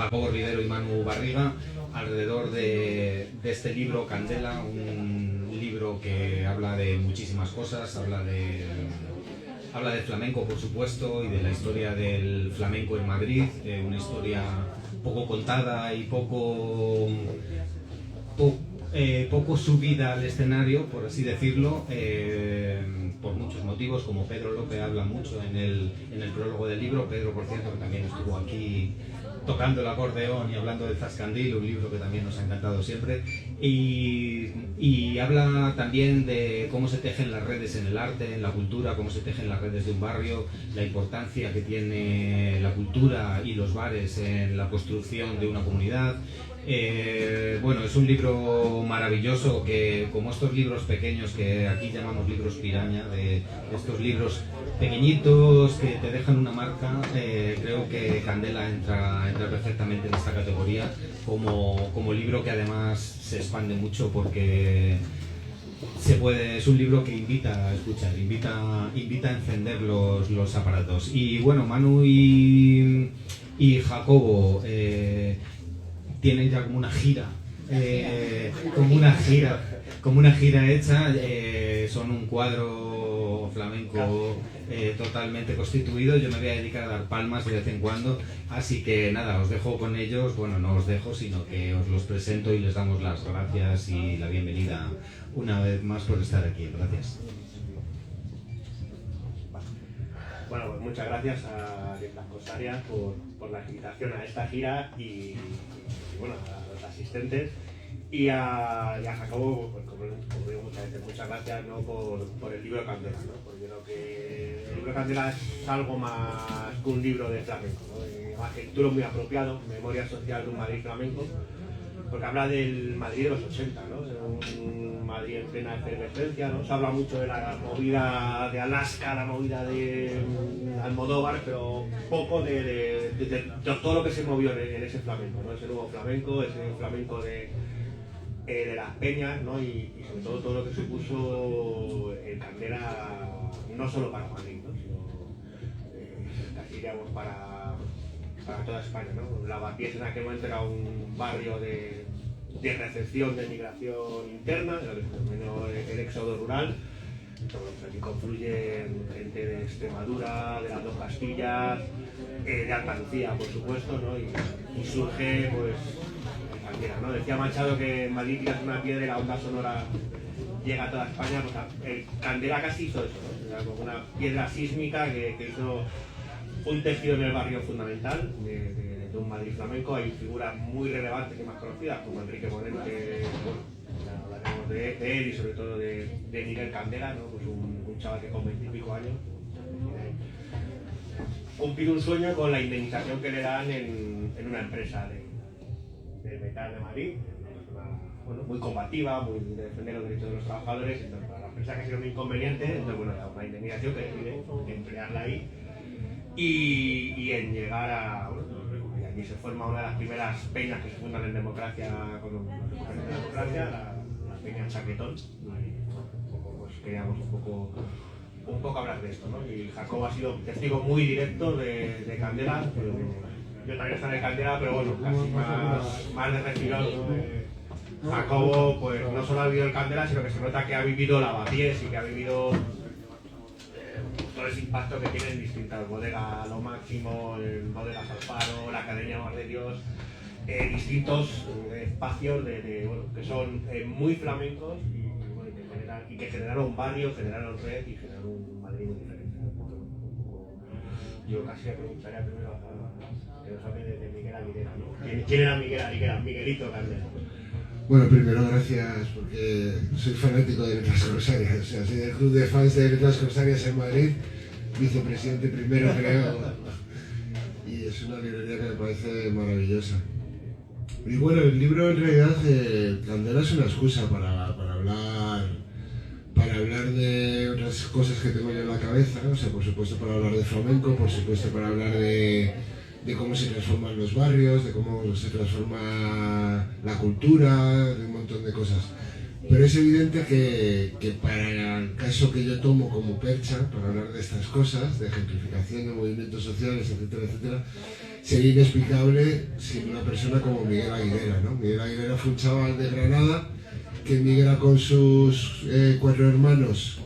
Jacobo Rivero y Manu Barriga alrededor de este libro, Candela, un libro que habla de muchísimas cosas, habla de flamenco, por supuesto, y de la historia del flamenco en Madrid, una historia poco contada y poco subida al escenario, por así decirlo, por muchos motivos, como Pedro López habla mucho en el prólogo del libro. Pedro, por cierto, que también estuvo aquí tocando el acordeón y hablando de Zascandil, un libro que también nos ha encantado siempre, y habla también de cómo se tejen las redes en el arte, en la cultura, cómo se tejen las redes de un barrio, la importancia que tiene la cultura y los bares en la construcción de una comunidad. Bueno, es un libro maravilloso que, como estos libros pequeños que aquí llamamos libros piraña, de estos libros pequeñitos que te dejan una marca, creo que Candela entra perfectamente en esta categoría como libro que además se expande mucho porque es un libro que invita a escuchar, invita a encender los aparatos. Y bueno, Manu y Jacobo tienen ya como una gira hecha, son un cuadro flamenco totalmente constituido. Yo me voy a dedicar a dar palmas de vez en cuando, así que nada, os dejo con ellos. Bueno, no os dejo, sino que os los presento y les damos las gracias y la bienvenida una vez más por estar aquí. Gracias. Bueno, pues muchas gracias a Letras Corsarias por la invitación a esta gira y bueno, a los asistentes y a Jacobo, pues, como digo muchas veces, muchas gracias, ¿no? por el libro Candela, ¿no? Porque creo que el libro Candela es algo más que un libro de flamenco, ¿no? Además, el título muy apropiado, Memoria Social de un Madrid Flamenco, porque habla del Madrid de los 80, ¿no? De un Madrid en plena efervescencia, ¿no? Se habla mucho de la movida de Alaska, la movida de Almodóvar, pero poco de todo lo que se movió en ese flamenco, ¿no? Ese nuevo flamenco, ese flamenco de las peñas, ¿no? Y sobre todo lo que supuso en Candela, no solo para Madrid, ¿no? Sino casi diríamos para toda España, ¿no? Lavapiés en aquel momento era un barrio de recepción de migración interna, de lo que se denominó el éxodo rural. Entonces, aquí confluyen gente de Extremadura, de las dos Castillas, de Andalucía, por supuesto, ¿no? Y surge, pues, Candela, ¿no? Decía Machado que en Madrid tiras una piedra y la onda sonora llega a toda España. Pues Candela casi hizo eso, ¿no? Era como una piedra sísmica que hizo un tejido en el barrio fundamental de un Madrid flamenco. Hay figuras muy relevantes y más conocidas como Enrique Moreno, que bueno, ya hablaremos de él y sobre todo de Miguel Candela, ¿no? Pues un chaval que con 20 y pico años cumplió un sueño con la indemnización que le dan en una empresa de metal de Madrid, bueno, muy combativa, muy de defender los derechos de los trabajadores. Entonces, para la empresa que ha sido un inconveniente, entonces bueno, da una indemnización que decide emplearla ahí y en llegar a... Bueno, y allí se forma una de las primeras peñas que se fundan en democracia, con la democracia, la peña Chaquetón. Y pues queríamos un poco hablar de esto, ¿no? Y Jacobo ha sido testigo muy directo de Candela. Yo también estaba en Candela, pero bueno, casi más de refilón, ¿no? Jacobo, pues no solo ha vivido el Candela, sino que se nota que ha vivido Lavapiés y que ha vivido todo ese impacto que tiene en distintas bodegas, Lo Máximo, bodegas Alfaro, la Academia Mar de Dios, distintos espacios bueno, que son muy flamencos y que generaron un barrio, generaron red y generaron un Madrid muy diferente. Yo casi le preguntaría primero a que nos hable de Miguel Aguilera, ¿no? ¿Quién era Miguel Aguilera? Miguelito Candela. Bueno, primero gracias porque soy fanático de Letras Corsarias, o sea, soy del club de fans de Letras Corsarias en Madrid, vicepresidente primero creo, y es una librería que me parece maravillosa. Y bueno, el libro en realidad, Candela es una excusa para hablar de otras cosas que tengo yo en la cabeza, ¿no? O sea, por supuesto para hablar de flamenco, por supuesto para hablar de cómo se transforman los barrios, de cómo se transforma la cultura, de un montón de cosas. Pero es evidente que para el caso que yo tomo como percha, para hablar de estas cosas, de ejemplificación de movimientos sociales, etcétera, etcétera, sería inexplicable sin una persona como Miguel Aguilera, ¿no? Miguel Aguilera fue un chaval de Granada que emigra con sus 4 hermanos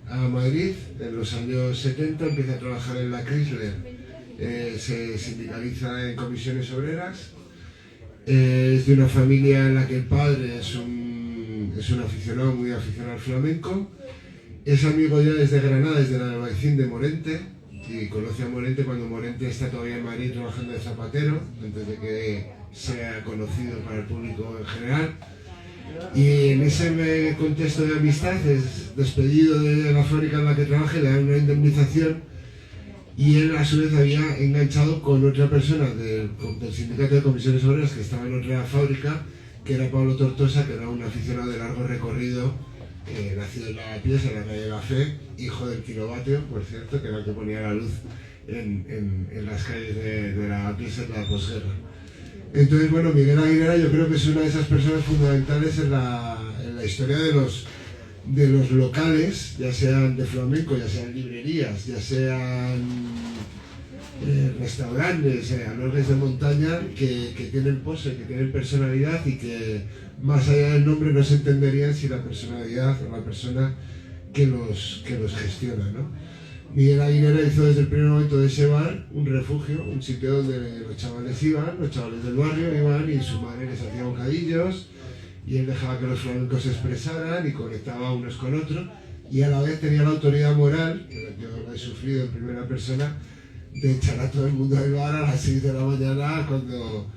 a Madrid en los años 70, empieza a trabajar en la Chrysler, se sindicaliza en comisiones obreras, es de una familia en la que el padre es un aficionado, muy aficionado al flamenco, es amigo ya desde Granada, desde el Albaicín de Morente, y conoce a Morente cuando Morente está todavía en Madrid trabajando de zapatero, antes de que sea conocido para el público en general. Y en ese contexto de amistad es despedido de la fábrica en la que trabaja y le dan una indemnización, y él a su vez había enganchado con otra persona del sindicato de comisiones obreras que estaba en otra fábrica, que era Pablo Tortosa, que era un aficionado de largo recorrido, nacido en Lavapiés, en la calle de la Fe, hijo del kilovatio, por cierto, que era el que ponía la luz en las calles de Lavapiés en la posguerra. Entonces, bueno, Miguel Aguilera yo creo que es una de esas personas fundamentales en la historia de los locales, ya sean de flamenco, ya sean librerías, ya sean restaurantes, albergues de montaña, que tienen pose, que tienen personalidad y que más allá del nombre no se entenderían sin la personalidad o la persona que los gestiona, ¿no? Miguel Aguilera hizo desde el primer momento de ese bar un refugio, un sitio donde los chavales iban, los chavales del barrio iban y su madre les hacía bocadillos y él dejaba que los flamencos se expresaran y conectaba unos con otros, y a la vez tenía la autoridad moral, que yo lo he sufrido en primera persona, de echar a todo el mundo del bar a las 6 de la mañana cuando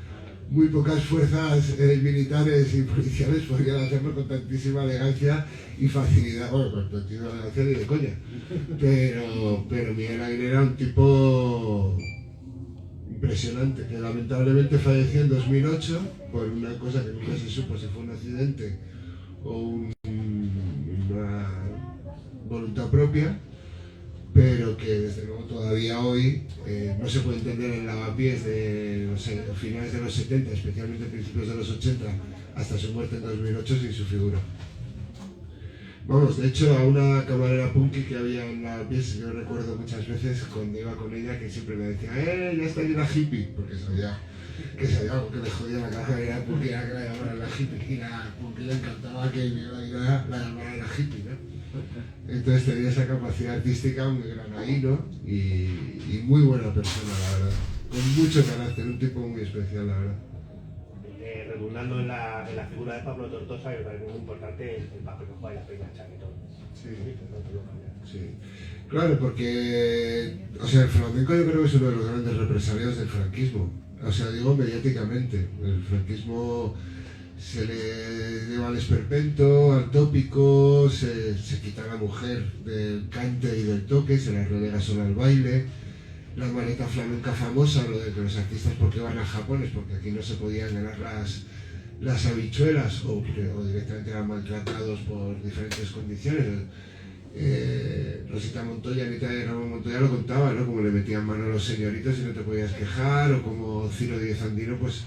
muy pocas fuerzas militares y policiales podrían hacerlo con tantísima elegancia y facilidad. Bueno, con tantísima elegancia ni de coña. Pero Miguel Aguilera era un tipo impresionante, que lamentablemente falleció en 2008 por una cosa que nunca se supo si fue un accidente o una voluntad propia, pero que desde luego todavía hoy no se puede entender en Lavapiés de, no sé, finales de los 70, especialmente principios de los 80, hasta su muerte en 2008 sin su figura. Vamos, de hecho, a una camarera punky que había en Lavapiés, yo recuerdo muchas veces cuando iba con ella que siempre me decía, ya está ahí la hippie, porque sabía algo que le jodía la camarera punky, era que la llamaran la hippie, y la punky le encantaba que la llamara la hippie, ¿no? Entonces tenía esa capacidad artística muy granadino y muy buena persona, la verdad. Con mucho carácter, un tipo muy especial, la verdad. Redundando en la figura de Pablo Tortosa, yo también es muy importante el papel que juega en la Peña Chaquetón. Sí. Claro, porque o sea, el flamenco yo creo que es uno de los grandes represaliados del franquismo. O sea, digo mediáticamente. El franquismo se le lleva al esperpento, al tópico, se quita a la mujer del cante y del toque, se la relega solo al baile. La maleta flamenca famosa, lo de que los artistas porque van a Japón es porque aquí no se podían ganar las habichuelas o directamente eran maltratados por diferentes condiciones. Rosita Montoya, Anita de Ramón Montoya lo contaba, ¿no? Como le metían mano a los señoritos y no te podías quejar, o como Ciro Díez Andino pues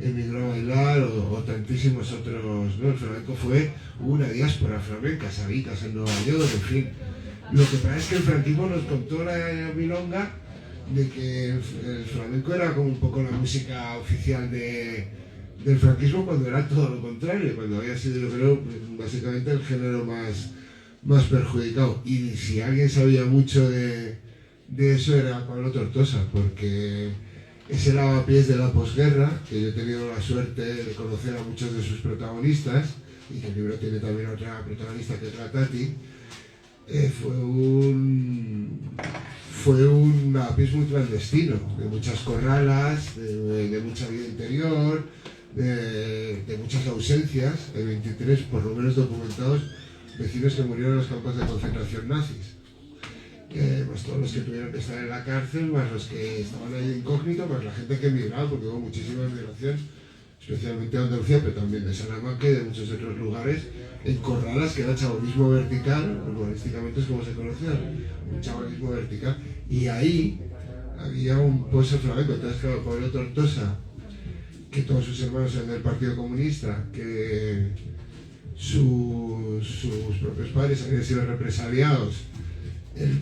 emigró a bailar, o tantísimos otros, ¿no? El flamenco hubo una diáspora flamenca, Sabitas en Nueva York, en fin. Lo que pasa es que el franquismo nos contó la milonga de que el flamenco era como un poco la música oficial del franquismo, cuando era todo lo contrario, cuando había sido, yo creo, básicamente el género más perjudicado. Y si alguien sabía mucho de eso era Pablo Tortosa, porque ese lavapiés de la posguerra, que yo he tenido la suerte de conocer a muchos de sus protagonistas, y que el libro tiene también otra protagonista que es la Tati, fue un lavapiés muy clandestino, de muchas corralas, de mucha vida interior, de muchas ausencias. Hay 23, por lo menos documentados, vecinos que murieron en los campos de concentración nazis. Pues todos los que tuvieron que estar en la cárcel, más los que estaban ahí incógnitos, más la gente que emigraba, porque hubo muchísima emigración, especialmente de Andalucía, pero también de Salamanca y de muchos otros lugares, en corralas, que era chabolismo vertical, urbanísticamente es como se conocía, un chabolismo vertical. Y ahí había un pozo flamenco. Entonces, claro, Pablo Tortosa, que todos sus hermanos eran del Partido Comunista, que sus propios padres habían sido represaliados,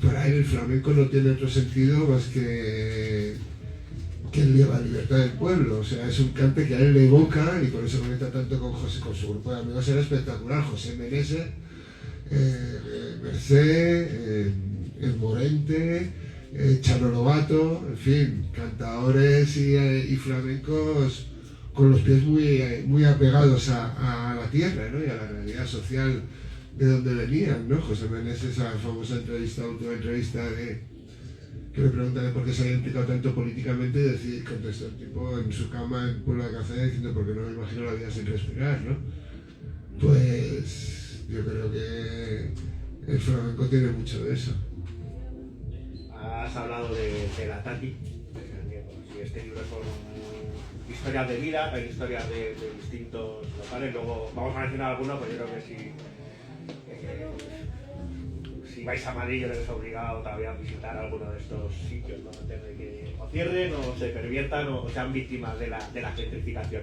para él el flamenco no tiene otro sentido más que que él lleva libertad del pueblo. O sea, es un cante que a él le evoca y por eso conecta tanto con José, con su grupo de amigos. Era espectacular. José Meneses, Mercé, El Morente, Chano Lobato, en fin, cantadores y flamencos con los pies muy apegados a la tierra, ¿no? Y a la realidad social de donde venían, ¿no? José Meneses, esa famosa última entrevista que le preguntan de por qué se había implicado tanto políticamente y contestó el tipo en su cama en Puebla de Caceda diciendo porque no me imagino la vida sin respirar, ¿no? Pues yo creo que el flamenco tiene mucho de eso. Has hablado de la Tati, y este libro son historias de vida, hay historias de distintos locales, luego vamos a mencionar algunos, pues yo creo que si vais a Madrid yo les he obligado todavía a visitar alguno de estos sitios, ¿no? Antes de que o cierren o se perviertan o sean víctimas de la gentrificación.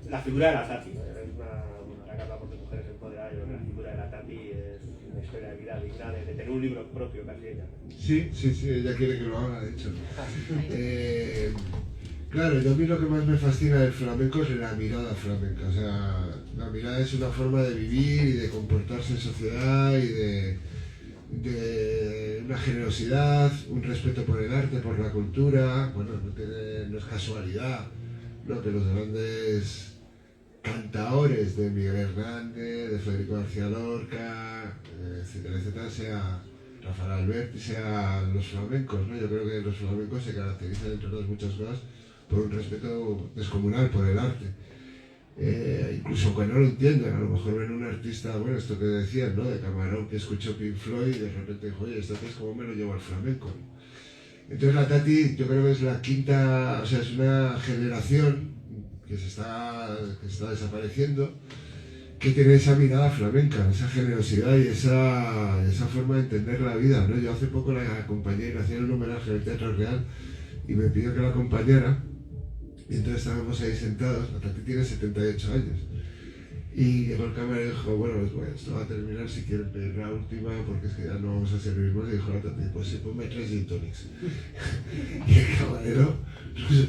La figura de la Tati, ¿no? Es ahora que hablamos de mujeres empoderadas, yo creo que la figura de la Tati es una historia de vida digna de tener un libro propio casi ella. Sí, ella quiere que lo haga, de hecho. Claro, yo a mí lo que más me fascina del flamenco es la mirada flamenca. O sea, la mirada es una forma de vivir y de comportarse en sociedad y de una generosidad, un respeto por el arte, por la cultura. Bueno, no es casualidad, ¿no? Que los grandes cantaores de Miguel Hernández, de Federico García Lorca, etcétera, sea Rafael Alberti, sean los flamencos, ¿no? Yo creo que los flamencos se caracterizan, entre otras muchas cosas, por un respeto descomunal por el arte. Incluso aunque no lo entiendan, a lo mejor ven un artista, bueno, esto que decían, ¿no? De Camarón, que escuchó Pink Floyd y de repente dijo, oye, esto es como me lo llevo al flamenco. Entonces la Tati, yo creo que es la quinta, o sea, es una generación que está desapareciendo, que tiene esa mirada flamenca, esa generosidad y esa forma de entender la vida, ¿no? Yo hace poco la acompañé y le hacían un homenaje en el Teatro Real y me pidió que la acompañara. Y entonces estábamos ahí sentados, la Tati tiene 78 años. Y llegó el cámara y dijo, bueno, esto va a terminar, si quieren pedir la última, porque es que ya no vamos a servir más. Y dijo la Tati, pues sí, ponme 3 gin tonics. Y el camarero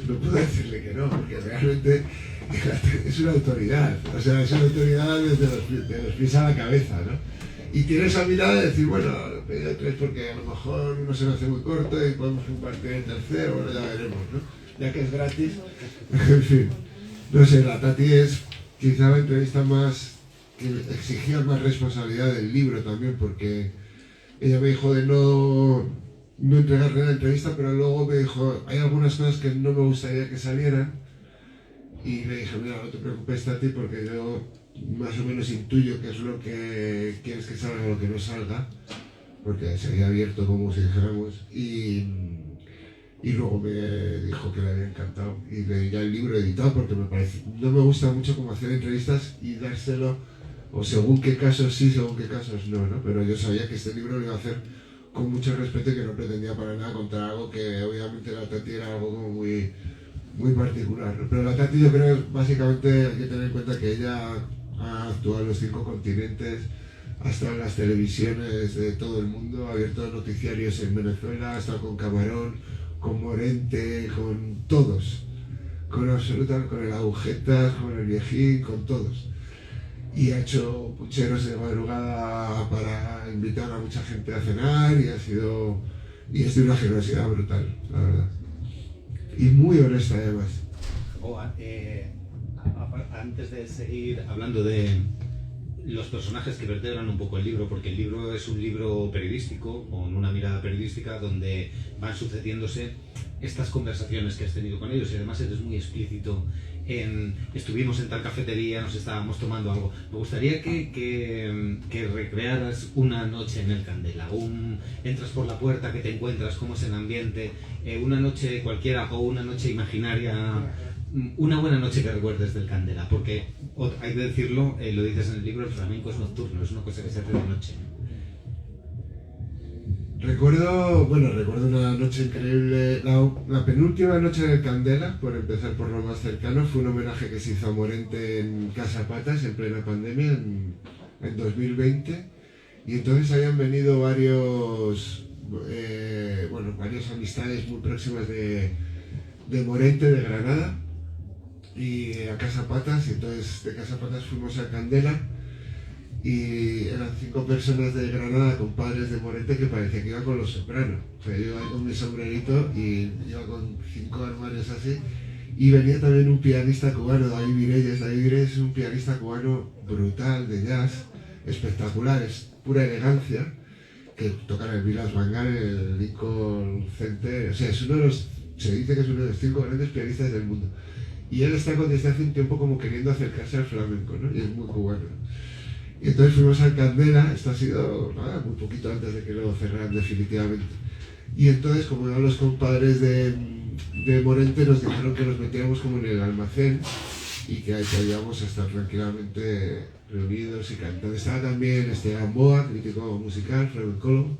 no pudo decirle que no, porque realmente es una autoridad. O sea, es una autoridad desde los pies a la cabeza, ¿no? Y tiene esa mirada de decir, bueno, he pedido 3 porque a lo mejor uno se me hace muy corto y podemos compartir el tercero, bueno, ya veremos, ¿no? Ya que es gratis, en fin, no sé, la Tati es quizá la entrevista más que exigía más responsabilidad del libro también, porque ella me dijo de no entregarle la entrevista, pero luego me dijo, hay algunas cosas que no me gustaría que salieran, y le dije, mira, no te preocupes, Tati, porque yo más o menos intuyo qué es lo que quieres que salga o lo que no salga, porque sería abierto como si dijéramos, y luego me dijo que le había encantado y leí ya el libro editado porque no me gusta mucho como hacer entrevistas y dárselo, o según qué casos sí, según qué casos no, pero yo sabía que este libro lo iba a hacer con mucho respeto y que no pretendía para nada contar algo que obviamente la Tati era algo como muy, muy particular, ¿no? Pero la Tati yo creo que básicamente hay que tener en cuenta que ella ha actuado en los 5 continentes, ha estado en las televisiones de todo el mundo, ha abierto noticiarios en Venezuela, ha estado con Camarón, con Morente, con todos, con el Agujetas, con el Viejín, con todos. Y ha hecho pucheros de madrugada para invitar a mucha gente a cenar y es de una generosidad brutal, la verdad. Y muy honesta además. Antes de seguir hablando de los personajes que vertebran un poco el libro, porque el libro es un libro periodístico, con una mirada periodística, donde van sucediéndose estas conversaciones que has tenido con ellos, y además eres muy explícito en estuvimos en tal cafetería, nos estábamos tomando algo. Me gustaría que recrearas una noche en el Candela, entras por la puerta, que te encuentras, cómo es el ambiente, una noche cualquiera o una noche imaginaria, una buena noche que recuerdes del Candela, porque hay que decirlo, lo dices en el libro, el flamenco es nocturno, es una cosa que se hace de noche. Recuerdo una noche increíble, la penúltima noche del Candela, por empezar por lo más cercano, fue un homenaje que se hizo a Morente en Casa Patas en plena pandemia, en 2020, y entonces habían venido varias amistades muy próximas de de Morente, de Granada, y a Casa Patas, y entonces de Casa Patas fuimos a Candela, y eran 5 personas de Granada, compadres de Morente, que parecía que iba con Los Sopranos. O sea, yo iba con mi sombrerito y iba con 5 armarios así, y venía también un pianista cubano, David Vireyes. David Vireyes es un pianista cubano brutal, de jazz, espectacular, es pura elegancia, que toca en el Vilas Vanguard, en el Lincoln Center, o sea, es uno de los, se dice que es uno de los 5 grandes pianistas del mundo. Y él está desde hace un tiempo como queriendo acercarse al flamenco, ¿no? Y es muy cubano. Y entonces fuimos al Candela, esto ha sido muy poquito antes de que lo cerraran definitivamente. Y entonces, como eran los compadres de Morente, nos dijeron que nos metiéramos como en el almacén y que ahí íbamos a estar tranquilamente reunidos y cantando. Estaba también Esteban Boa, crítico musical, flamencólogo,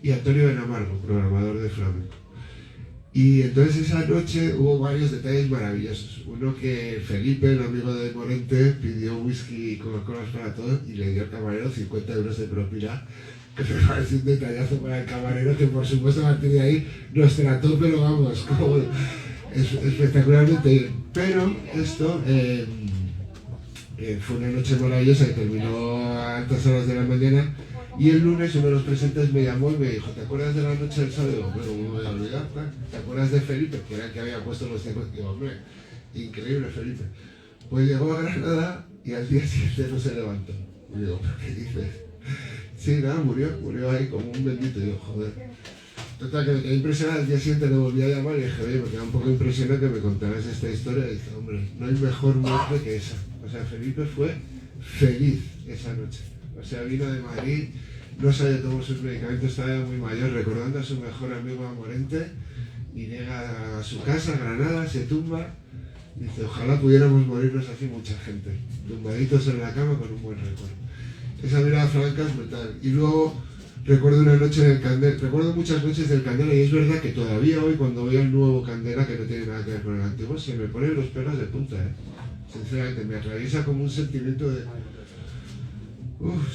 y Antonio Benamarro, programador de flamenco. Y entonces esa noche hubo varios detalles maravillosos. Uno que Felipe, el amigo de Morente, pidió whisky y Coca-Cola para todos y le dio al camarero 50 euros de propina, que me parece un detallazo para el camarero, que por supuesto a partir de ahí nos trató, pero vamos, como espectacularmente bien. Pero esto fue una noche maravillosa que terminó a altas horas de la mañana. Y el lunes uno de los presentes me llamó y me dijo: ¿te acuerdas de la noche del sábado? Bueno, ¿cómo me voy a olvidar? ¿Te acuerdas de Felipe? Que era el que había puesto los tiempos. Digo, hombre, increíble Felipe. Pues llegó a Granada y al día siguiente no se levantó. Y digo, ¿pero qué dices? Sí, nada, murió ahí como un bendito. Y digo, joder. Total, que me quedé impresionado. Al día siguiente le volví a llamar y dije, oye, me queda un poco impresionado que me contaras esta historia. Y dice, hombre, no hay mejor muerte que esa. O sea, Felipe fue feliz esa noche. O sea, vino de Madrid, no sabía tomar sus medicamentos, estaba muy mayor, recordando a su mejor amigo Morente, y llega a su casa, a Granada, se tumba, y dice, ojalá pudiéramos morirnos así mucha gente, tumbaditos en la cama con un buen recuerdo. Esa mirada franca es brutal. Y luego recuerdo una noche en el Candela, recuerdo muchas noches del Candela, y es verdad que todavía hoy cuando voy al nuevo Candela, que no tiene nada que ver con el antiguo, se me ponen los pelos de punta, sinceramente, me atraviesa como un sentimiento de...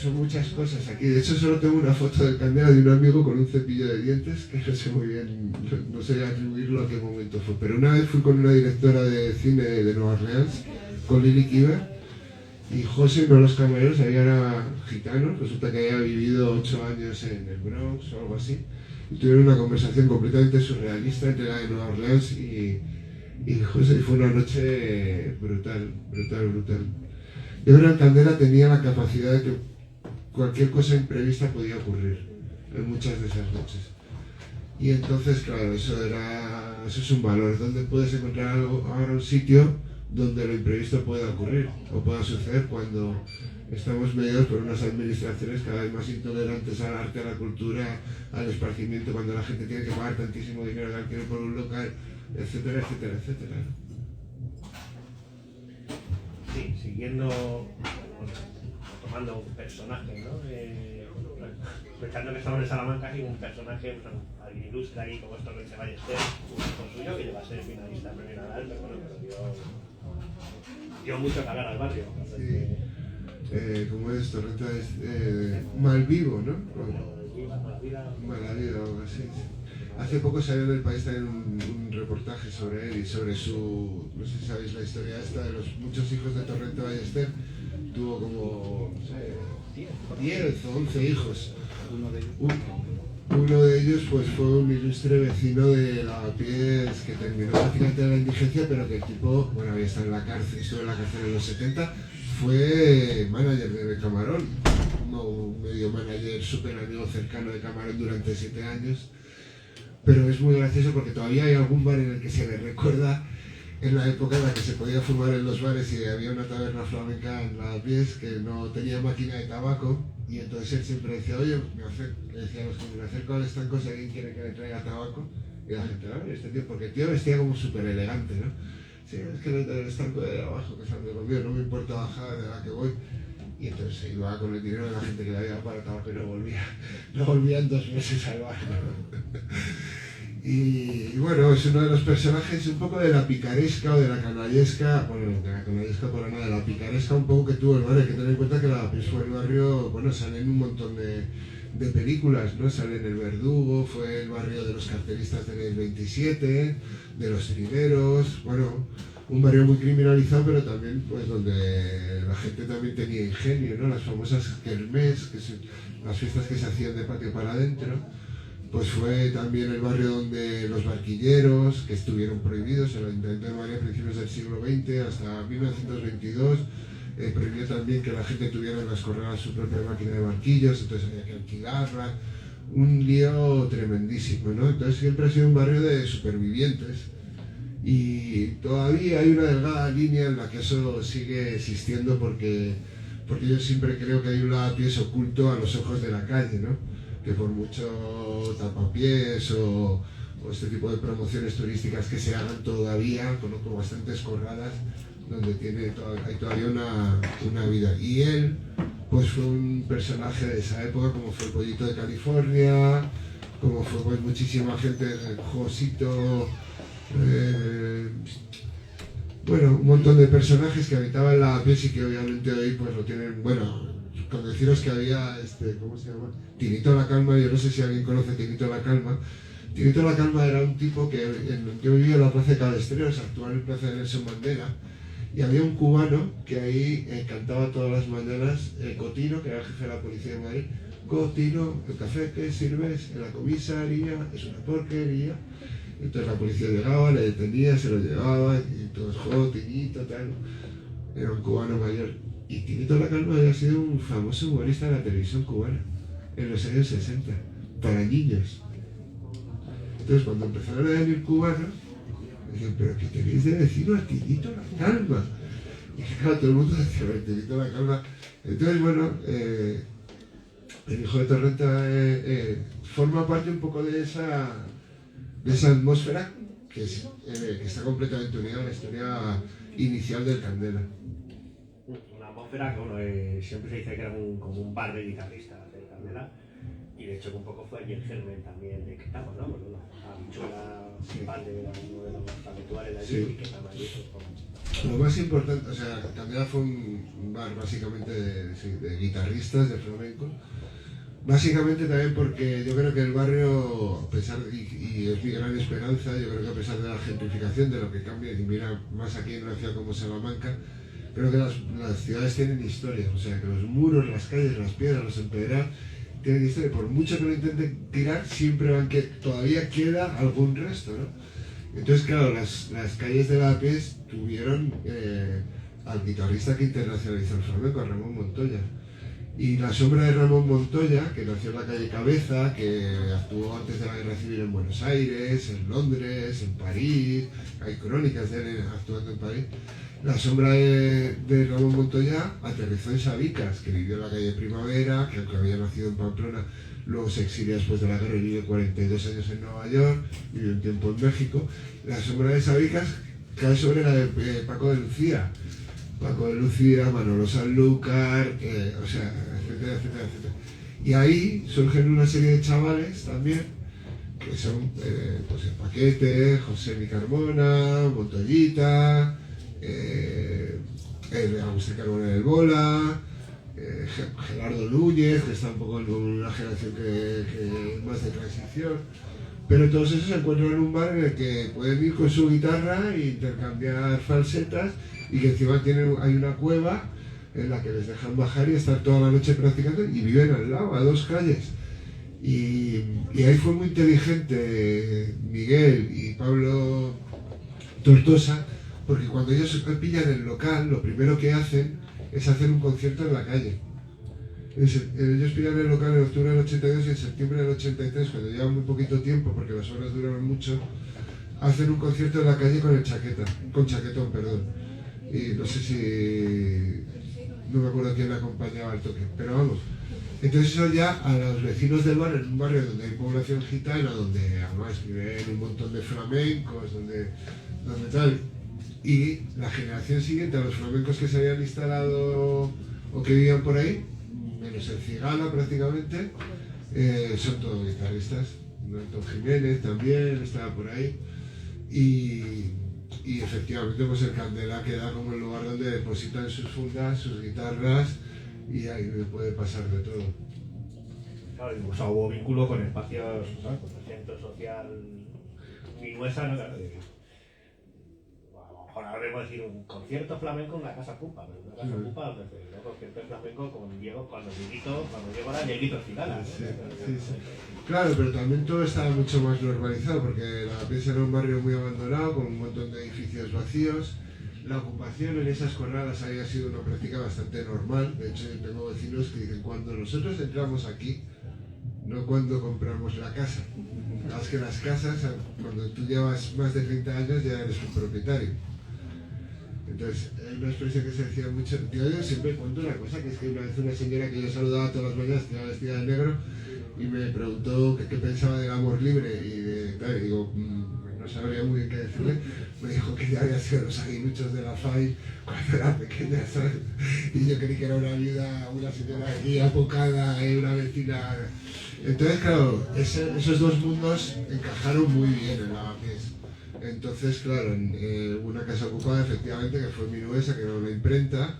son muchas cosas aquí. De hecho, solo tengo una foto del Candela de un amigo con un cepillo de dientes, que no sé muy bien, no sé atribuirlo a qué momento fue. Pero una vez fui con una directora de cine de Nueva Orleans, con Lili Kiver, y José, uno de los camareros, ahí era gitano, resulta que había vivido 8 años en el Bronx o algo así, y tuvieron una conversación completamente surrealista entre la de Nueva Orleans y José, y fue una noche brutal. Yo creo que el Candela tenía la capacidad de que cualquier cosa imprevista podía ocurrir en muchas de esas noches. Y entonces, claro, eso es un valor. ¿Dónde puedes encontrar ahora un sitio donde lo imprevisto pueda ocurrir o pueda suceder cuando estamos mediados por unas administraciones cada vez más intolerantes al arte, a la cultura, al esparcimiento, cuando la gente tiene que pagar tantísimo dinero de alquiler por un local, etcétera, etcétera, etcétera? Sí, siguiendo, tomando un personaje, ¿no? Aprovechando que estamos en Salamanca, hay un personaje, alguien ilustre ahí como es Torrente Ballester, un hijo suyo que llegó a ser finalista en Premio Nadal, pero bueno, dio mucho que hablar al barrio. Sí. ¿Cómo es? Torrente Malvivo, ¿no? Malavida o algo así. Hace poco salió en El País también un reportaje sobre él y sobre su... No sé si sabéis la historia esta de los muchos hijos de Torrente Ballester. Tuvo como, no sé, 10 o 11 hijos. Uno de ellos pues fue un ilustre vecino de Lavapiés que terminó prácticamente en la indigencia, pero que el tipo, bueno, había estado en la cárcel, estuvo en la cárcel en los 70, fue manager de Camarón, un medio manager súper amigo cercano de Camarón durante 7 años. Pero es muy gracioso porque todavía hay algún bar en el que se le recuerda en la época en la que se podía fumar en los bares y había una taberna flamenca en Lavapiés que no tenía máquina de tabaco, y entonces él siempre decía, oye, le decía a los que me acerco al estanco si alguien quiere que le traiga tabaco, y la gente, ¿no? Este tío, porque el tío vestía como súper elegante, ¿no? Sí, es que el estanco de abajo, que sale conmigo, no me importa bajar de la que voy. Y entonces se iba con el dinero de la gente que le había dado para el tabaco y no volvía en 2 meses al bar, ¿no? Y bueno, es uno de los personajes un poco de la picaresca o de la canallesca, bueno, de la canallesca para nada, de la picaresca un poco que tuvo el barrio. Hay que tener en cuenta que la Lavapiés fue el barrio, bueno, salen un montón de de películas, ¿no? Sale en El Verdugo, fue el barrio de los carteristas del 27, de los trineros, bueno, un barrio muy criminalizado, pero también pues donde la gente también tenía ingenio, ¿no? Las famosas kermés, que son las fiestas que se hacían de patio para adentro, pues fue también el barrio donde los barquilleros, que estuvieron prohibidos, el Ayuntamiento de Madrid a principios del siglo XX hasta 1922, prohibió también que la gente tuviera en las corrales su propia máquina de barquillos, entonces había que alquilarla, un lío tremendísimo, ¿no? Entonces siempre ha sido un barrio de supervivientes y todavía hay una delgada línea en la que eso sigue existiendo porque yo siempre creo que hay un lavapiés oculto a los ojos de la calle, ¿no? Que por mucho tapapiés o este tipo de promociones turísticas que se hagan todavía, conozco bastantes corradas donde hay todavía una vida. Y él, pues fue un personaje de esa época, como fue el Pollito de California, como fue pues muchísima gente, Josito, bueno, un montón de personajes que habitaban la pies y que obviamente hoy pues lo tienen, bueno, con deciros que había, ¿cómo se llama? Tinito La Calma, yo no sé si alguien conoce Tinito La Calma. Tinito La Calma era un tipo que yo vivía en la Plaza de Cabestreros, actual Plaza de Nelson Mandela, y había un cubano que ahí cantaba todas las mañanas, Cotino, que era el jefe de la policía de Madrid, Cotino, el café que sirves en la comisaría es una porquería. Entonces la policía llegaba, le detenía, se lo llevaba, y todos, Tinito, tal. Era un cubano mayor. Y Tinito La Calma había sido un famoso humorista de la televisión cubana en los años 60, para niños. Entonces cuando empezaron a venir cubanos, decían, pero ¿qué tenéis de vecino a Tinito La Calma? Y claro, todo el mundo decía, Tinito La Calma. Entonces, bueno, el hijo de Torrenta forma parte un poco de esa atmósfera que está completamente unida a la historia inicial del Candela. Una atmósfera que, bueno, siempre se dice que era como un bar de guitarristas del Candela, y de hecho que un poco fue allí el germen también de que estamos, ¿no? Porque bueno, Habichuela, Valde era uno de los habituales de allí, Sí. y que estaba allí, pues como... Lo más importante, o sea, Candela fue un bar básicamente de guitarristas, de flamencos. Básicamente también porque yo creo que el barrio, a pesar, y es mi gran esperanza, yo creo que a pesar de la gentrificación, de lo que cambia, y mira, más aquí en una ciudad como Salamanca, creo que las ciudades tienen historia, o sea, que los muros, las calles, las piedras, los empedrados, tienen historia. Por mucho que lo intenten tirar, siempre van que todavía queda algún resto, ¿no? Entonces, claro, las calles de La Pies tuvieron al guitarrista que internacionalizó el flamenco, a Ramón Montoya. Y la sombra de Ramón Montoya, que nació en la calle Cabeza, que actuó antes de la Guerra Civil en Buenos Aires, en Londres, en París, hay crónicas de él actuando en París. La sombra de Ramón Montoya aterrizó en Sabicas, que vivió en la calle Primavera, que aunque había nacido en Pamplona, luego se exilia después de la guerra y vive 42 años en Nueva York, vivió un tiempo en México. La sombra de Sabicas cae sobre la de Paco de Lucía. Paco de Lucía, Manolo Sanlúcar, o sea, etcétera, etcétera, etcétera. Y ahí surgen una serie de chavales también, que son pues el Paquete, José Mi Carmona, Montoyita, Agustín Carmona del Bola, Gerardo Núñez, que está un poco en una generación que más de transición. Pero todos esos se encuentran en un bar en el que pueden ir con su guitarra e intercambiar falsetas, y que encima hay una cueva en la que les dejan bajar y estar toda la noche practicando, y viven al lado, a 2 calles. Y ahí fue muy inteligente Miguel y Pablo Tortosa, porque cuando ellos pillan el local, lo primero que hacen es hacer un concierto en la calle. Ellos pillan el local en octubre del 82 y en septiembre del 83, cuando llevan muy poquito tiempo, porque las obras duraron mucho, hacen un concierto en la calle con Chaquetón, perdón. Y no sé si... no me acuerdo quién le acompañaba al toque, pero vamos. Entonces eso ya a los vecinos del barrio, en un barrio donde hay población gitana, donde además viven un montón de flamencos, donde tal, y la generación siguiente a los flamencos que se habían instalado o que vivían por ahí, menos el Cigala prácticamente, son todos guitarristas. Don Jiménez también estaba por ahí, y efectivamente pues el Candela queda como el lugar donde depositan sus fundas, sus guitarras, y ahí puede pasar de todo. claro, incluso hubo vínculo con espacios, ¿no? Con el centro social minuesa, ¿no? Claro, a lo mejor ahora podemos decir un concierto flamenco en la Casa Pupa, pero en la Casa Pupa donde se dio concierto flamenco con Diego, cuando Diego era Dieguito Cigala. Sí, sí, sí. Claro, pero también todo estaba mucho más normalizado porque Lavapiés era un barrio muy abandonado con un montón de edificios vacíos. La ocupación en esas jornadas había sido una práctica bastante normal. De hecho, yo tengo vecinos que dicen, cuando nosotros entramos aquí, no cuando compramos la casa. Es que las casas, cuando tú llevas más de 30 años, ya eres un propietario. Entonces, hay una expresión que se decía mucho. Yo siempre cuento una cosa, que es que una vez una señora que yo saludaba todas las mañanas, estaba vestida de negro, y me preguntó qué pensaba del amor libre, y claro, digo, no sabría muy bien qué decirle. Me dijo que ya había sido los aguiluchos de la FAI cuando era pequeña, ¿sabes? Y yo creí que era una viuda, una señora aquí apocada, una vecina. Entonces, claro, esos dos mundos encajaron muy bien en Lavapiés. Entonces, claro, una casa ocupada, efectivamente, que fue Minuesa, que era una imprenta,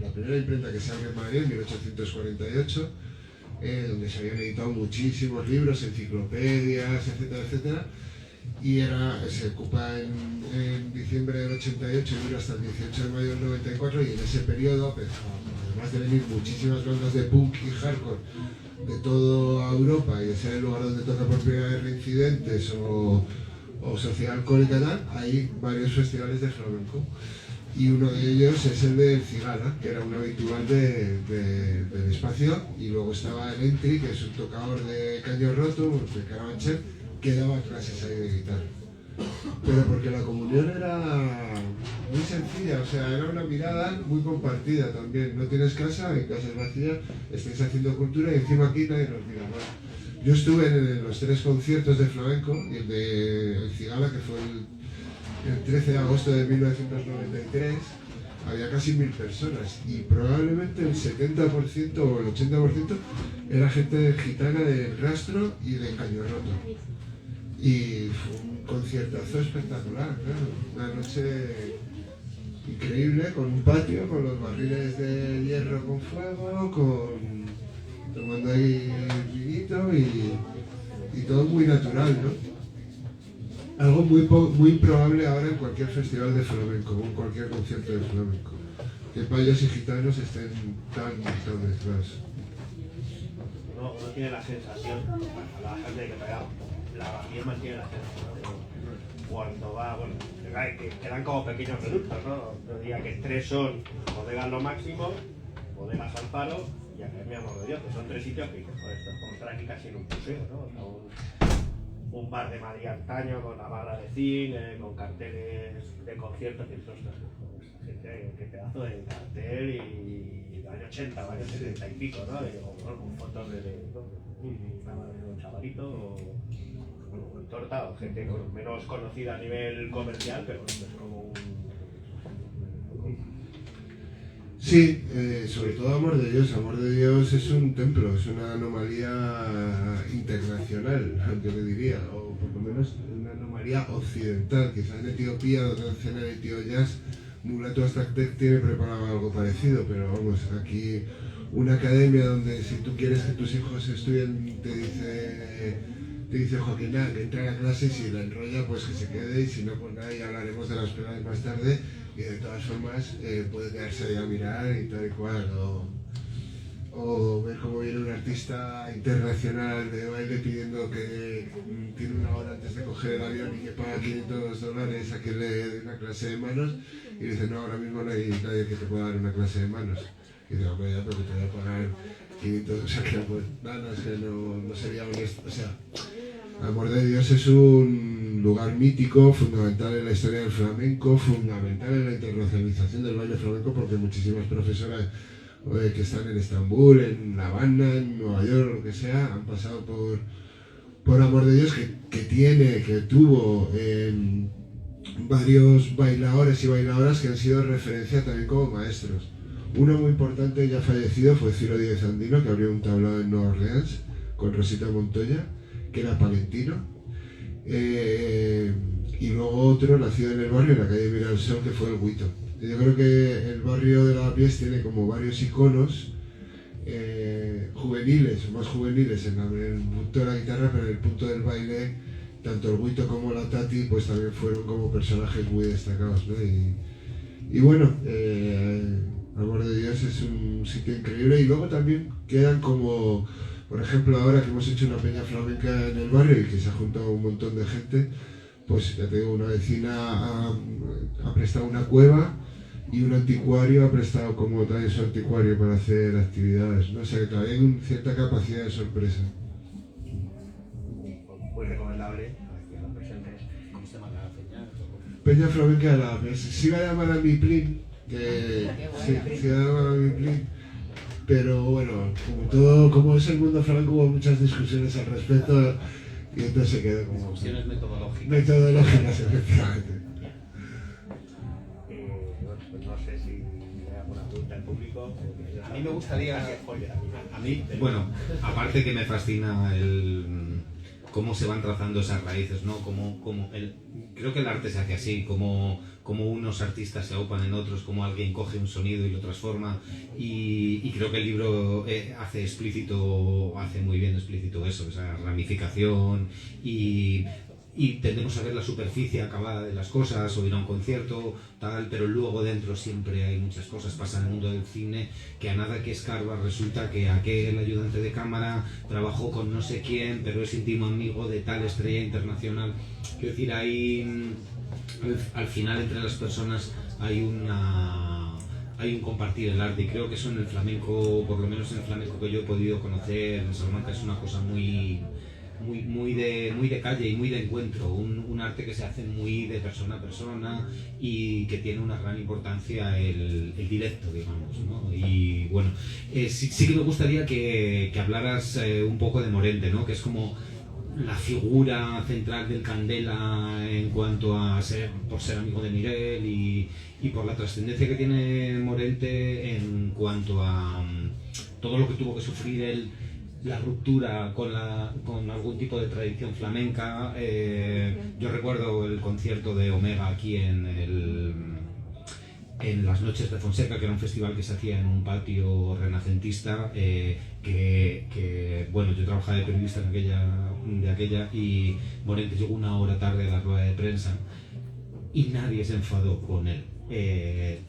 la primera imprenta que se abrió en Madrid en 1848, donde se habían editado muchísimos libros, enciclopedias, etcétera, etcétera. Y se ocupa en diciembre del 88 y dura hasta el 18 de mayo del 94, y en ese periodo, además de venir muchísimas bandas de punk y hardcore de toda Europa y de ser el lugar donde toca por primera vez Reincidentes o Sociedad Alcohólica y tal, hay varios festivales de flamenco. Y uno de ellos es el del Cigala, que era un habitual del espacio, y luego estaba el Entry, que es un tocador de caño roto, de Carabanchel, que daba clases ahí de guitarra. Pero porque la comunión era muy sencilla, o sea, era una mirada muy compartida también. No tienes casa, en casa es vacía, estáis haciendo cultura y encima aquí nadie nos mira mal. Yo estuve en los 3 conciertos de flamenco, y el de El Cigala, que fue el 13 de agosto de 1993, había casi 1000 personas, y probablemente el 70% o el 80% era gente gitana del Rastro y de Caño Roto. Y fue un conciertazo espectacular, claro. Una noche increíble, con un patio, con los barriles de hierro con fuego, tomando ahí vinito y todo muy natural, ¿no? Algo muy improbable ahora en cualquier festival de flamenco, o en cualquier concierto de flamenco. Que payos y gitanos estén tan mezclados. Uno tiene la sensación, la gente que todavía Lavapiés mantiene la sensación de cuando va, bueno, que quedan como pequeños reductos, ¿no? No diría que 3 son bodegas lo máximo, bodegas Alfaro y Academia Amor de Dios, que son 3 sitios que dices, joder, esto es como estar aquí casi en un museo, ¿no? O sea, un bar de Madrid antaño con la barra de cine, con carteles de conciertos, y eso, esta gente, qué pedazo de cartel, y de años 80, años 70 y pico, ¿no? Con fotos de un chavalito o con torta, o gente menos conocida a nivel comercial, pero es como un... Sí, sobre todo Amor de Dios. Amor de Dios es un templo, es una anomalía internacional, aunque le diría, o por lo menos una anomalía occidental. Quizás en Etiopía, donde hacen el Etio Jazz, Mulatu Astaktek tiene preparado algo parecido, pero vamos, aquí una academia donde si tú quieres que tus hijos estudien, te dice Joaquín, que entre a la clase, y si la enrolla, pues que se quede, y si no, pues nada, ya hablaremos de las penales más tarde. Y de todas formas puede quedarse ahí a mirar y tal y cual, o ver cómo viene un artista internacional de baile pidiendo que tiene una hora antes de coger el avión y que paga $500 a que le dé una clase de manos, y dice, no, ahora mismo no hay nadie que te pueda dar una clase de manos. Y dice, hombre, ya, pero que te voy a pagar 500, o sea, que pues, no, es que no sería honesto, o sea... Amor de Dios es un lugar mítico, fundamental en la historia del flamenco, fundamental en la internacionalización del baile flamenco, porque muchísimas profesoras que están en Estambul, en La Habana, en Nueva York, lo que sea, han pasado por Amor de Dios, que tuvo varios bailadores y bailadoras que han sido referencia también como maestros. Uno muy importante, ya fallecido, fue Ciro Díez Andino, que abrió un tablao en Nueva Orleans con Rosita Montoya, que era palentino, y luego otro nacido en el barrio, en la calle Miralsón, que fue el Guito. Yo creo que el barrio de Lavapiés tiene como varios iconos juveniles o más juveniles en el punto de la guitarra, pero en el punto del baile, tanto el Guito como la Tati pues también fueron como personajes muy destacados, ¿no? Y bueno, Amor de Dios es un sitio increíble, y luego también quedan como, por ejemplo, ahora que hemos hecho una peña flamenca en el barrio y que se ha juntado un montón de gente, pues ya te digo, una vecina ha prestado una cueva y un anticuario ha prestado como también su anticuario para hacer actividades, ¿no? O sea que todavía hay cierta capacidad de sorpresa. Muy recomendable a los presentes. ¿Cómo se llama la peña? Peña Flamenca de la se iba a llamar a mi plin, que sí, se iba a llamar a mi plin, pero bueno, como es el mundo flamenco, hubo muchas discusiones al respecto y entonces se quedó como Discusiones metodológicas. metodológicas, efectivamente. Bueno, pues no sé si hay alguna pregunta del público. A mí me gustaría, A a mí, bueno, aparte que me fascina cómo se van trazando esas raíces, ¿no? Creo que el arte se hace así, como unos artistas se aupan en otros, como alguien coge un sonido y lo transforma, y creo que el libro hace muy bien explícito eso, esa ramificación, y tendemos a ver la superficie acabada de las cosas, o ir a un concierto, tal, pero luego dentro siempre hay muchas cosas. Pasa en el mundo del cine, que a nada que escarbas resulta que aquel ayudante de cámara trabajó con no sé quién, pero es íntimo amigo de tal estrella internacional. Quiero decir, ahí al final entre las personas hay un compartir el arte, y creo que eso en el flamenco, por lo menos en el flamenco que yo he podido conocer en Salamanca, es una cosa muy de calle y muy de encuentro, un arte que se hace muy de persona a persona y que tiene una gran importancia el directo, digamos, ¿no? Y bueno, sí que me gustaría que hablaras un poco de Morente, ¿no? Que es como la figura central del Candela en cuanto a por ser amigo de Miguel, y por la trascendencia que tiene Morente en cuanto a todo lo que tuvo que sufrir él, la ruptura con algún tipo de tradición flamenca. Yo recuerdo el concierto de Omega aquí en las Noches de Fonseca, que era un festival que se hacía en un patio renacentista, que bueno, yo trabajaba de periodista de aquella, y Morente llegó una hora tarde a la rueda de prensa y nadie se enfadó con él.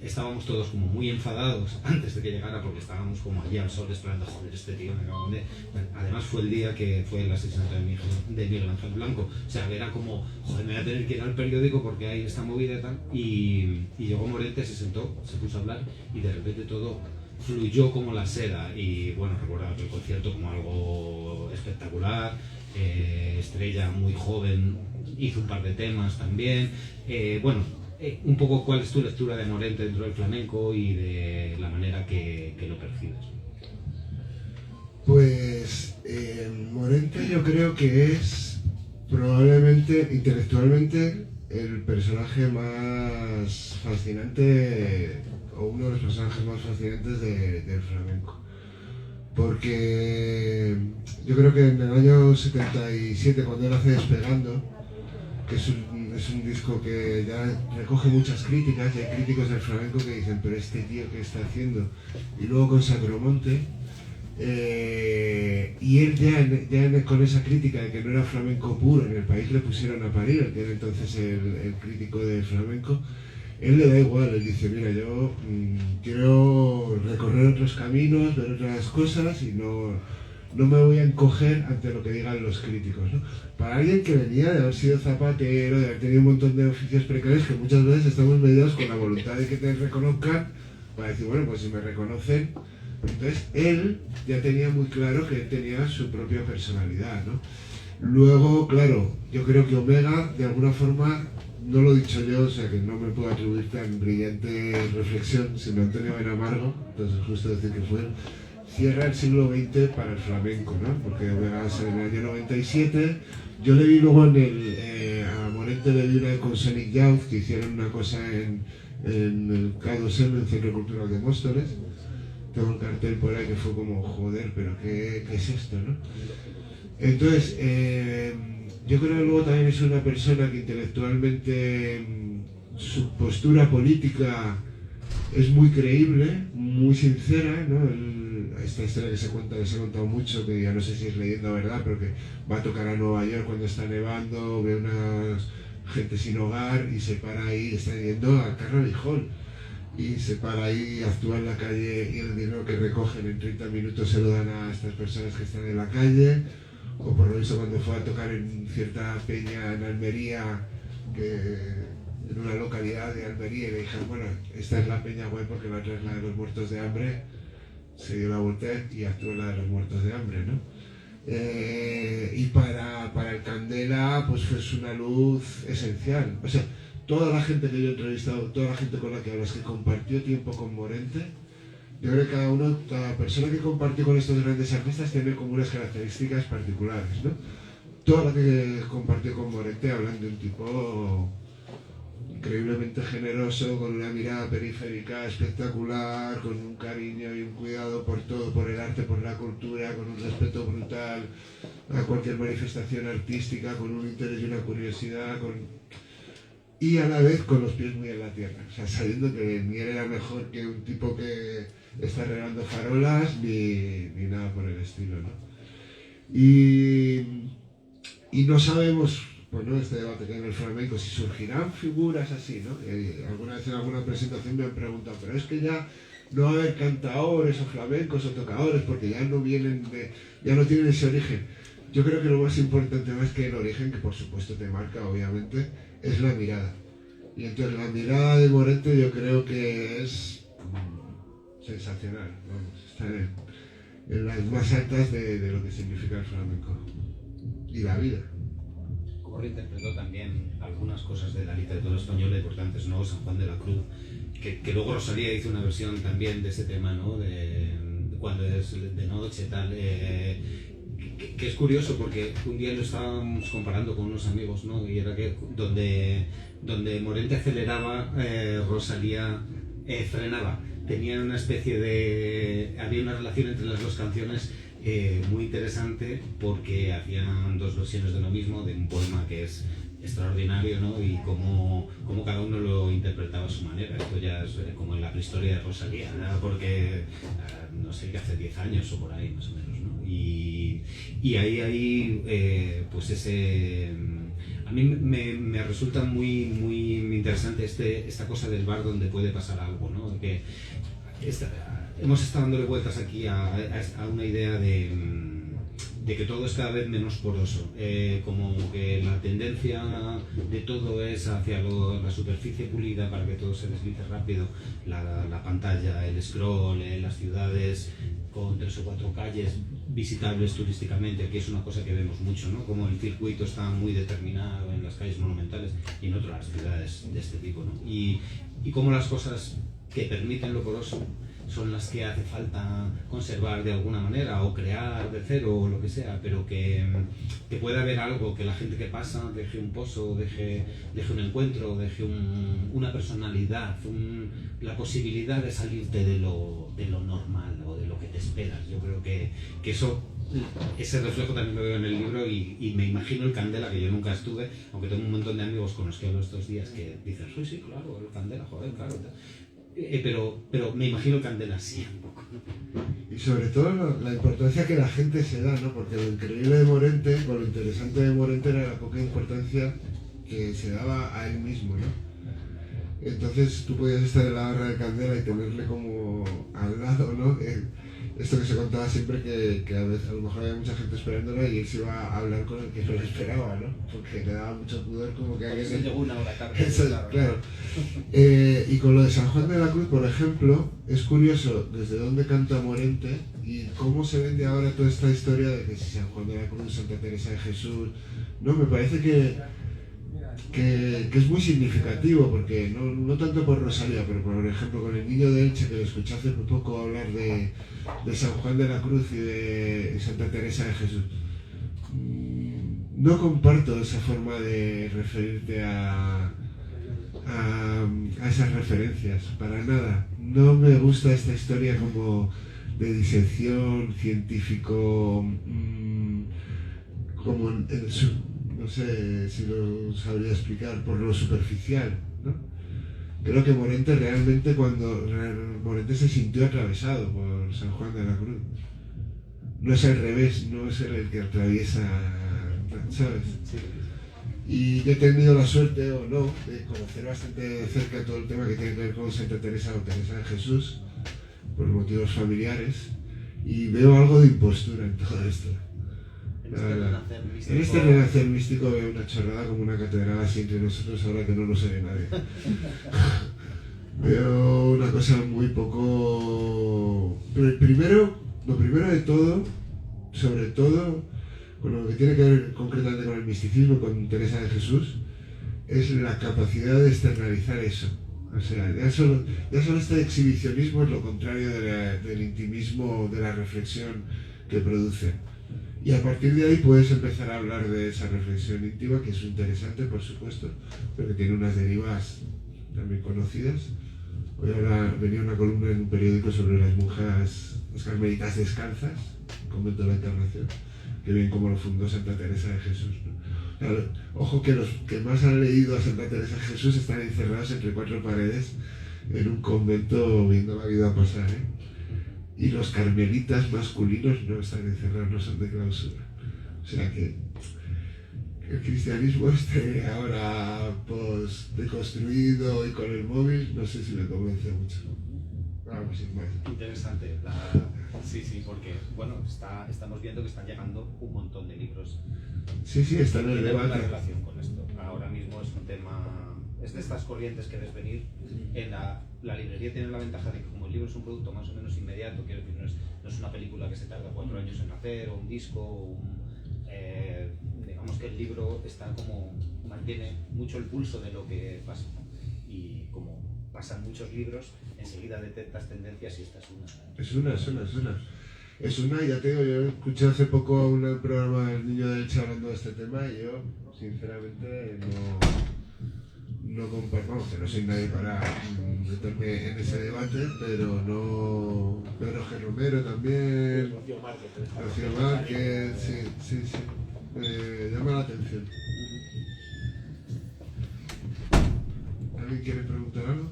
Estábamos todos como muy enfadados antes de que llegara, porque estábamos como allí al sol esperando, joder, este tío me acaban de... Bueno, además fue el día que fue el asesinato de Miguel Ángel Blanco, o sea, era como, joder, me voy a tener que ir al periódico porque hay esta movida y tal, y llegó Morente, se sentó, se puso a hablar, y de repente todo fluyó como la seda. Y bueno, recuerdo el concierto como algo espectacular. Estrella muy joven hizo un par de temas también. Un poco cuál es tu lectura de Morente dentro del flamenco y de la manera que lo percibes. Pues Morente yo creo que es probablemente intelectualmente el personaje más fascinante, o uno de los personajes más fascinantes del flamenco. Porque yo creo que en el año 77, cuando él hace Despegando, que es un disco que ya recoge muchas críticas, y hay críticos del flamenco que dicen, pero este tío, ¿qué está haciendo? Y luego con Sacromonte, y él ya con esa crítica de que no era flamenco puro, en el país le pusieron a parir, que era entonces el crítico de flamenco, él le da igual, él dice, mira, yo quiero recorrer otros caminos, ver otras cosas, y no me voy a encoger ante lo que digan los críticos, ¿no? Para alguien que venía de haber sido zapatero, de haber tenido un montón de oficios precarios, que muchas veces estamos mediados con la voluntad de que te reconozcan, para decir, bueno, pues si me reconocen. Entonces él ya tenía muy claro que él tenía su propia personalidad, ¿no? Luego, claro, yo creo que Omega, de alguna forma, no lo he dicho yo, o sea que no me puedo atribuir tan brillante reflexión, sino Antonio Benamargo, entonces justo decir que fue él, cierra el siglo XX para el flamenco, ¿no? Porque Omega es en el año 97, yo le vi luego a Morente le vi una con Sonic Youth, que hicieron una cosa en el K2M, en el Centro Cultural de Móstoles. Tengo un cartel por ahí que fue como, joder, pero ¿qué es esto, no? Entonces, yo creo que luego también es una persona que intelectualmente su postura política es muy creíble, muy sincera, ¿no? Esta historia que se cuenta, que se ha contado mucho, que ya no sé si es leyenda o verdad, pero que va a tocar a Nueva York cuando está nevando, ve una gente sin hogar y se para ahí, está yendo a Carnaby Hall, y se para ahí, actúa en la calle y el dinero que recogen en 30 minutos se lo dan a estas personas que están en la calle. O por lo visto cuando fue a tocar en cierta peña en Almería, en una localidad de Almería, y le dijeron, bueno, esta es la peña guay porque la otra es la de los muertos de hambre, se dio la vuelta y actuó en la de los muertos de hambre, ¿no? Y para el Candela pues es una luz esencial. O sea, toda la gente que yo he entrevistado, toda la gente con la que hablas que compartió tiempo con Morente, yo creo que cada persona que compartió con estos grandes artistas tiene como unas características particulares, ¿no? Toda la que compartió con Morente hablan de un tipo increíblemente generoso, con una mirada periférica espectacular, con un cariño y un cuidado por todo, por el arte, por la cultura, con un respeto brutal a cualquier manifestación artística, con un interés y una curiosidad, y a la vez con los pies muy en la tierra, o sea, sabiendo que ni él era mejor que un tipo que está regando farolas ni nada por el estilo, ¿no? Y no sabemos, pues no, este debate que hay en el flamenco, si surgirán figuras así, ¿no? Alguna vez en alguna presentación me han preguntado, pero es que ya no va a haber cantaores o flamencos o tocadores porque ya no vienen ya no tienen ese origen. Yo creo que lo más importante, más que el origen, que por supuesto te marca obviamente, es la mirada. Y entonces la mirada de Morente yo creo que es sensacional, vamos, está en las más altas de lo que significa el flamenco y la vida. Como interpretó también algunas cosas de la literatura española importantes, ¿no? San Juan de la Cruz, que luego Rosalía hizo una versión también de ese tema, ¿no? De cuando es de noche, tal. Que es curioso porque un día lo estábamos comparando con unos amigos, ¿no? Y era que donde Morente aceleraba, Rosalía frenaba. Tenían una especie de... Había una relación entre las dos canciones muy interesante porque hacían dos versiones de lo mismo, de un poema que es extraordinario, ¿no? Y cómo cada uno lo interpretaba a su manera. Esto ya es como en la prehistoria de Rosalía, ¿no? Porque no sé, que hace 10 años o por ahí más o menos, ¿no? Y ahí pues ese... A mí me resulta muy interesante esta cosa del bar donde puede pasar algo, ¿no? Que hemos estado dándole vueltas aquí a una idea de que todo es cada vez menos poroso, como que la tendencia de todo es hacia la superficie pulida para que todo se deslice rápido, la pantalla, el scroll, las ciudades con 3 o 4 calles visitables turísticamente, que es una cosa que vemos mucho, ¿no? Como el circuito está muy determinado en las calles monumentales y en otras ciudades de este tipo, ¿no? Y como las cosas que permiten lo poroso son las que hace falta conservar de alguna manera o crear de cero o lo que sea, pero que pueda haber algo, que la gente que pasa deje un pozo, deje un encuentro, deje una personalidad, la posibilidad de salirte de lo normal o de lo que te esperas. Yo creo que ese reflejo también lo veo en el libro y me imagino el Candela, que yo nunca estuve, aunque tengo un montón de amigos con los que hablo estos días que dicen, sí, claro, el Candela, joder, claro. Pero me imagino el Candela así un poco, ¿no? Y sobre todo la importancia que la gente se da, ¿no? Porque lo increíble de Morente, o lo interesante de Morente era la poca importancia que se daba a él mismo, ¿no? Entonces tú podías estar en la barra de Candela y tenerle como al lado, ¿no? Esto que se contaba siempre que a veces a lo mejor había mucha gente esperándolo y él se iba a hablar con el que no lo esperaba, ¿no? Porque le daba mucho pudor como que alguien... Eso llegó una hora tarde. Eso, claro. Y con lo de San Juan de la Cruz, por ejemplo, es curioso desde dónde canta Morente y cómo se vende ahora toda esta historia de que si San Juan de la Cruz, Santa Teresa de Jesús... No, me parece que es muy significativo, porque no tanto por Rosalía, pero por ejemplo con el Niño de Elche, que lo escuché hace muy poco hablar de San Juan de la Cruz y de Santa Teresa de Jesús. No comparto esa forma de referirte a esas referencias, para nada. No me gusta esta historia como de disección científico, como no sé si lo sabría explicar, por lo superficial, ¿no? Creo que Morente realmente Morente se sintió atravesado por San Juan de la Cruz. No es al revés, no es él el que atraviesa, ¿sabes? Sí. Y yo he tenido la suerte, o no, de conocer bastante de cerca todo el tema que tiene que ver con Santa Teresa o Teresa de Jesús, por motivos familiares, y veo algo de impostura en todo esto. En este renacer místico veo una chorrada como una catedral así entre nosotros ahora que no nos oye nadie. Veo una cosa muy poco... Pero lo primero de todo, sobre todo, con lo que tiene que ver concretamente con el misticismo, con Teresa de Jesús, es la capacidad de externalizar eso. O sea, ya solo este exhibicionismo es lo contrario del intimismo, de la reflexión que produce. Y a partir de ahí puedes empezar a hablar de esa reflexión íntima, que es interesante, por supuesto, pero que tiene unas derivas también conocidas. Hoy ahora venía una columna en un periódico sobre las monjas, las carmelitas descalzas, convento de la Encarnación, que bien como lo fundó Santa Teresa de Jesús, ¿no? Claro, ojo que los que más han leído a Santa Teresa de Jesús están encerrados entre cuatro paredes en un convento viendo la vida pasar, ¿eh? Y los carmelitas masculinos no están encerrados, no son de clausura. O sea que el cristianismo esté ahora deconstruido y con el móvil, no sé si me convence mucho. Vamos, sin más. Interesante. Sí, porque bueno, estamos viendo que están llegando un montón de libros. Sí, está en el debate. Tiene una relación con esto. Ahora mismo es un tema, es de estas corrientes que ves venir. En la librería tiene la ventaja de que como el libro es un producto más o menos inmediato, quiero decir, no es una película que se tarda 4 años en hacer, o un disco, o digamos que el libro mantiene mucho el pulso de lo que pasa. Y como pasan muchos libros, enseguida detectas tendencias y esta es una. Es una, ya te digo, yo escuché hace poco a un programa del Niño del Che hablando de este tema y yo, sinceramente, no comparto, vamos, que no soy nadie para meterme en ese debate, pero no... Pedro G. Romero también, Rocío Márquez, sí, me llama la atención. ¿Alguien quiere preguntar algo?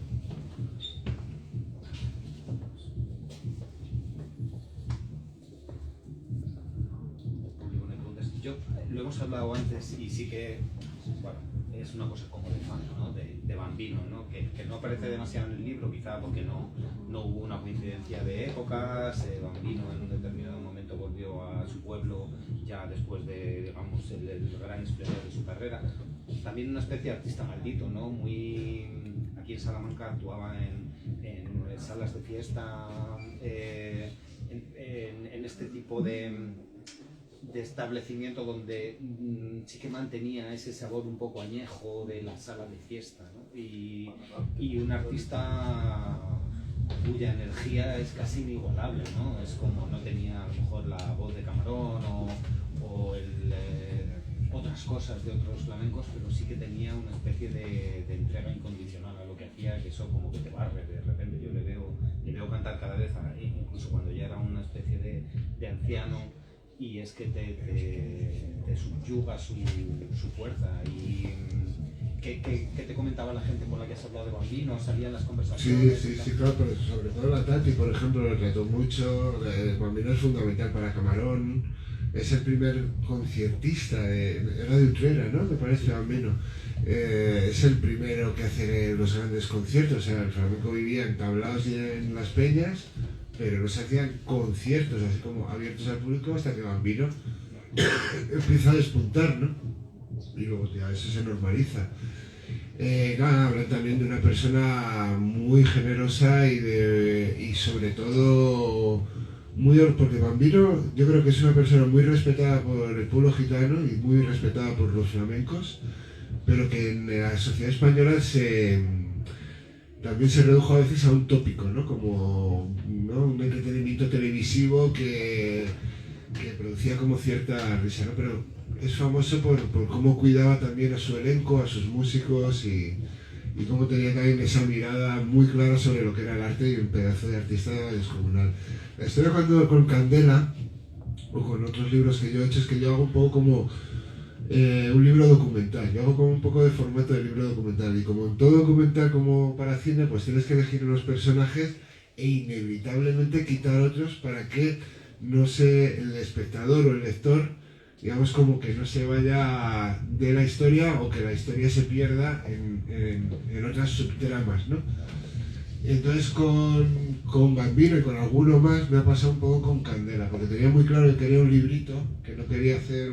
Lo hemos hablado antes y sí que, bueno, es una cosa como de fan, ¿no? de Bambino, ¿no? Que no aparece demasiado en el libro, quizá porque no hubo una coincidencia de épocas. Bambino en un determinado momento volvió a su pueblo ya después de, digamos, el gran esplendor de su carrera. También una especie de artista maldito, ¿no? Aquí en Salamanca actuaba en salas de fiesta, en este tipo de establecimiento donde sí que mantenía ese sabor un poco añejo de la sala de fiesta, ¿no? Y un artista cuya energía es casi inigualable, ¿no? Es como no tenía a lo mejor la voz de Camarón o otras cosas de otros flamencos, pero sí que tenía una especie de entrega incondicional a lo que hacía, que eso como que te barre de repente. Yo le veo cantar cada vez, incluso cuando ya era una especie de anciano, y es que te subyuga su fuerza. Y ¿qué te comentaba la gente con la que has hablado de Bambino? ¿Salían las conversaciones? Sí, claro, pero sobre todo la Tati, por ejemplo, lo trató mucho. Bambino es fundamental para Camarón, es el primer conciertista, era de Utrera, ¿no? Me parece, Bambino. Es el primero que hace los grandes conciertos. O sea, el flamenco vivía en tablaos y en las peñas, pero no se hacían conciertos así como abiertos al público hasta que Bambino empieza a despuntar, ¿no? Y luego ya eso se normaliza. Hablan también de una persona muy generosa y sobre todo porque Bambino yo creo que es una persona muy respetada por el pueblo gitano y muy respetada por los flamencos, pero que en la sociedad española también se redujo a veces a un tópico, ¿no? Como, ¿no? Un entretenimiento televisivo que producía como cierta risa, ¿no? Pero es famoso por cómo cuidaba también a su elenco, a sus músicos y cómo tenía también esa mirada muy clara sobre lo que era el arte y un pedazo de artista descomunal. La historia con Candela o con otros libros que yo he hecho es que yo hago un poco como un libro documental. Yo hago como un poco de formato de libro documental, y como en todo documental como para cine, pues tienes que elegir unos personajes e inevitablemente quitar otros para que no se, el espectador o el lector, digamos, como que no se vaya de la historia, o que la historia se pierda en otras subtramas, ¿no? Entonces con Bambino y con alguno más me ha pasado un poco con Candela, porque tenía muy claro que quería un librito, que no quería hacer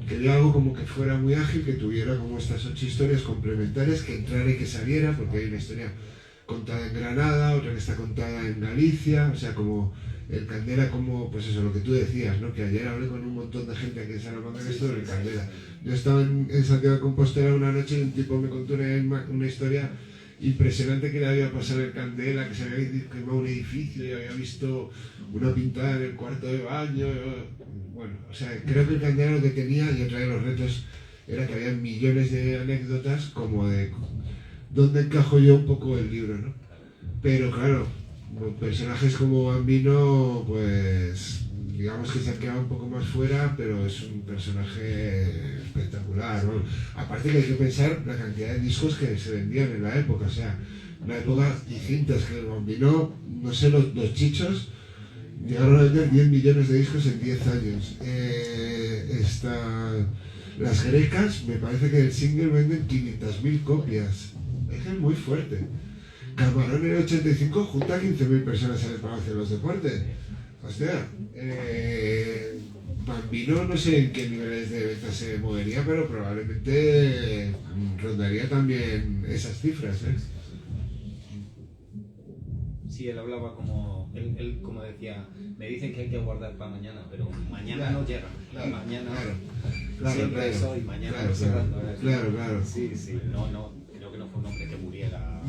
quería algo como que fuera muy ágil, que tuviera como estas 8 historias complementarias, que entrara y que saliera, porque hay una historia contada en Granada, otra que está contada en Galicia, o sea, como el Candela, como, pues eso, lo que tú decías, ¿no? Que ayer hablé con un montón de gente aquí en Salamanca que es sobre el Candela. Yo estaba en Santiago de Compostela una noche y un tipo me contó una historia impresionante que le había pasado el Candela, que se había quemado un edificio y había visto una pintada en el cuarto de baño. Bueno, o sea, creo que el Candela lo que tenía, y otra de los retos, era que había millones de anécdotas como de dónde encajo yo un poco el libro, ¿no? Pero claro, personajes como Bambino, pues digamos que se han quedado un poco más fuera, pero es un personaje espectacular, ¿no? Aparte que hay que pensar la cantidad de discos que se vendían en la época, o sea, una época distinta, es que el Bambino, no sé, los chichos llegaron a vender 10 millones de discos en 10 años. Las grecas, me parece que el single venden 500.000 copias, es que es muy fuerte. Camarón en el 85 junta a 15.000 personas en el Palacio de los Deportes. Hostia, Bambino no sé en qué niveles de venta se movería, pero probablemente rondaría también esas cifras, ¿eh? Sí, él hablaba como, él como decía, me dicen que hay que guardar para mañana, pero mañana no llega. Claro, Mañana claro, siempre es hoy, mañana claro, no se va. claro. Sí, no, creo que no fue un hombre que muriera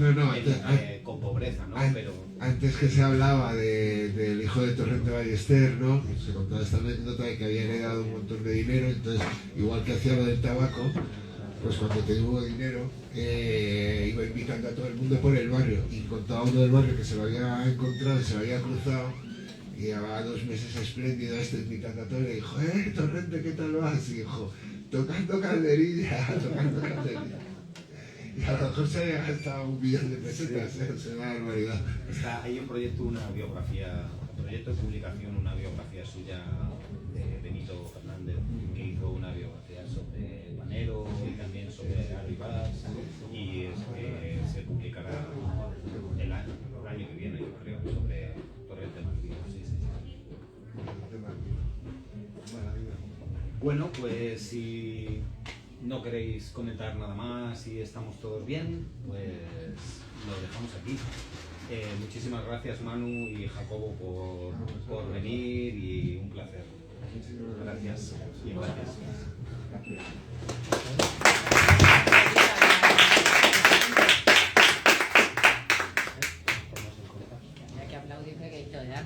con pobreza, ¿no? Pero antes que se hablaba del hijo de Torrente Ballester, ¿no? Se contaba esta anécdota de que había heredado un montón de dinero, entonces, igual que hacía lo del tabaco, pues cuando tuvo dinero, iba invitando a todo el mundo por el barrio, y contaba uno del barrio que se lo había encontrado, se lo había cruzado, y llevaba 2 meses espléndido invitando a todo, y le dijo, Torrente, ¿qué tal vas? Y dijo, tocando calderilla. Y a lo mejor se había gastado 1 millón de pesetas, es una barbaridad. Está ahí en proyecto una biografía, en proyecto de publicación, una biografía suya de Benito Fernández, que hizo una biografía sobre Manero y también sobre Arribas, y se publicará el año que viene, yo creo, sobre Torrente Bambino. Sí. Bueno, pues si no queréis comentar nada más y estamos todos bien, pues lo dejamos aquí. Muchísimas gracias, Manu y Jacobo, por venir, y un placer. Gracias. Y gracias.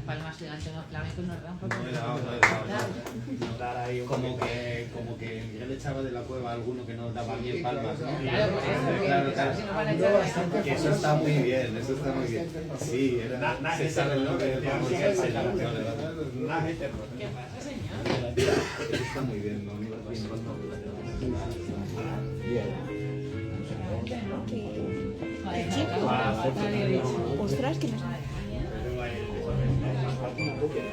Palmas gigantes en los flamencos nos dan poco. No he dado. Como que Miguel echaba de la cueva a alguno que nos daba bien palmas, ¿no? Claro, por eso, Claro. si nos van a echar Que eso está muy bien, Sí, se sabe lo que ¿Qué pasa, señor? Eso está muy bien, ¿no? Joder, Ostras, que nos... Una copia.